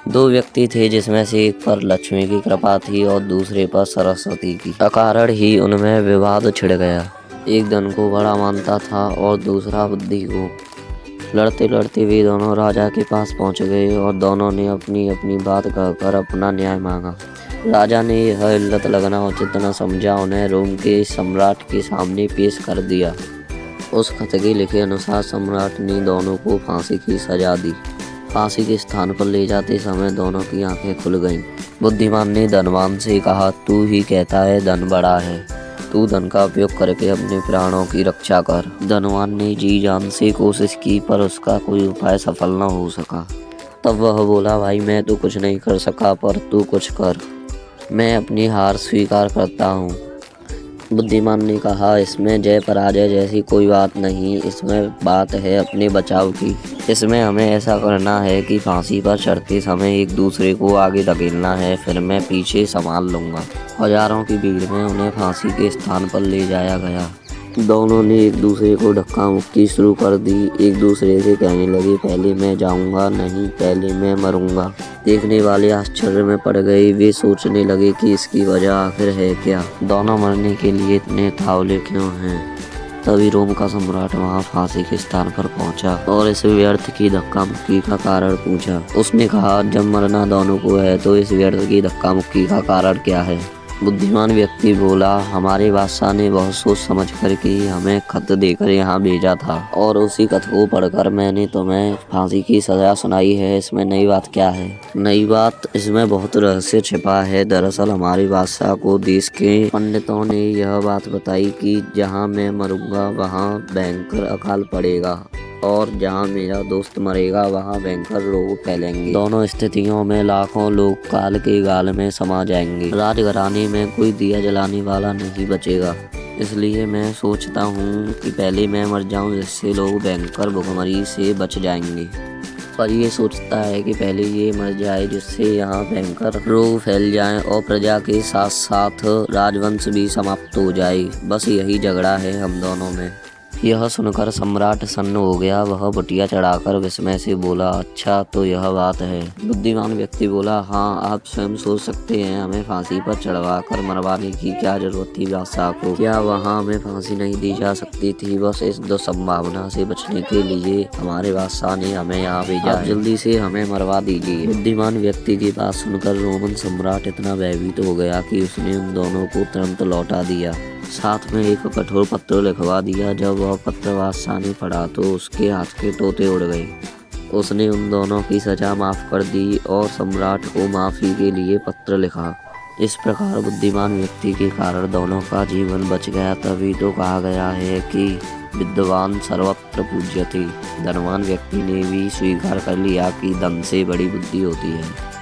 दो व्यक्ति थे जिसमें से एक पर लक्ष्मी की कृपा थी और दूसरे पर सरस्वती की। अकारण ही उनमें विवाद छिड़ गया। एक धन को बड़ा मानता था और दूसरा बुद्धि को। लड़ते लड़ते वे दोनों राजा के पास पहुंच गए और दोनों ने अपनी अपनी बात कहकर अपना न्याय मांगा। राजा ने यह इल्लत लगना उचित न समझा, उन्हें रोम के सम्राट के सामने पेश कर दिया। उस खत के लिखे अनुसार सम्राट ने दोनों को फांसी की सजा दी। फांसी के स्थान पर ले जाते समय दोनों की आंखें खुल गईं। बुद्धिमान ने धनवान से कहा, तू ही कहता है धन बड़ा है, तू धन का उपयोग करके अपने प्राणों की रक्षा कर। धनवान ने जी जान से कोशिश की पर उसका कोई उपाय सफल न हो सका। तब वह बोला, भाई मैं तो कुछ नहीं कर सका पर तू कुछ कर, मैं अपनी हार स्वीकार करता हूँ। बुद्धिमान ने कहा, इसमें जय पराजय जैसी कोई बात नहीं, इसमें बात है अपने बचाव की। इसमें हमें ऐसा करना है कि फांसी पर चढ़ते समय एक दूसरे को आगे धकेलना है, फिर मैं पीछे संभाल लूँगा। हजारों की भीड़ में उन्हें फांसी के स्थान पर ले जाया गया। दोनों ने एक दूसरे को धक्का मुक्की शुरू कर दी। एक दूसरे से कहने लगे, पहले मैं जाऊंगा, नहीं पहले मैं मरूंगा। देखने वाले आश्चर्य में पड़ गए। वे सोचने लगे कि इसकी वजह आखिर है क्या, दोनों मरने के लिए इतने तावले क्यों हैं। तभी रोम का सम्राट वहां फांसी के स्थान पर पहुंचा और इस व्यर्थ की धक्का मुक्की का कारण पूछा। उसने कहा, जब मरना दोनों को है तो इस व्यर्थ की धक्का मुक्की का कारण क्या है। बुद्धिमान व्यक्ति बोला, हमारे बादशाह ने बहुत सोच समझ कर के हमें खत देकर यहाँ भेजा था और उसी खत को पढ़कर मैंने तुम्हें फांसी की सजा सुनाई है। इसमें नई बात क्या है? नई बात, इसमें बहुत रहस्य छिपा है। दरअसल हमारे बादशाह को देश के पंडितों ने यह बात बताई कि जहाँ मैं मरूंगा वहाँ भयंकर अकाल पड़ेगा और जहाँ मेरा दोस्त मरेगा वहाँ भयंकर रोग फैलेंगे। दोनों स्थितियों में लाखों लोग काल के गाल में समा जाएंगे। राजघराने में कोई दिया जलाने वाला नहीं बचेगा। इसलिए मैं सोचता हूँ कि पहले मैं मर जाऊँ, जिससे लोग भयंकर भुखमरी से बच जाएंगे। पर ये सोचता है कि पहले ये मर जाए, जिससे यहाँ भयंकर रोग फैल जाएं और प्रजा के साथ साथ राजवंश भी समाप्त हो जाए। बस यही झगड़ा है हम दोनों में। यह सुनकर सम्राट सन्न हो गया। वह बटिया चढ़ाकर विस्मय से बोला, अच्छा तो यह बात है। बुद्धिमान व्यक्ति बोला, हाँ आप स्वयं सोच सकते हैं, हमें फांसी पर चढ़वाकर मरवाने की क्या जरूरत थी बादशाह को। क्या वहाँ हमें फांसी नहीं दी जा सकती थी? बस इस दुर्संभावना से बचने के लिए हमारे बादशाह ने हमें यहाँ भेजा। आप जल्दी से हमें मरवा दीजिए। बुद्धिमान व्यक्ति की बात सुनकर रोमन सम्राट इतना भयभीत हो गया कि उसने उन दोनों को तुरंत लौटा दिया। साथ में एक कठोर पत्र लिखवा दिया। जब वह पत्र बादशाह ने पढ़ा तो उसके हाथ के तोते उड़ गए। उसने उन दोनों की सजा माफ कर दी और सम्राट को माफी के लिए पत्र लिखा। इस प्रकार बुद्धिमान व्यक्ति के कारण दोनों का जीवन बच गया। तभी तो कहा गया है कि विद्वान सर्वत्र पूज्यते। धनवान व्यक्ति ने भी स्वीकार कर लिया कि धन से बड़ी बुद्धि होती है।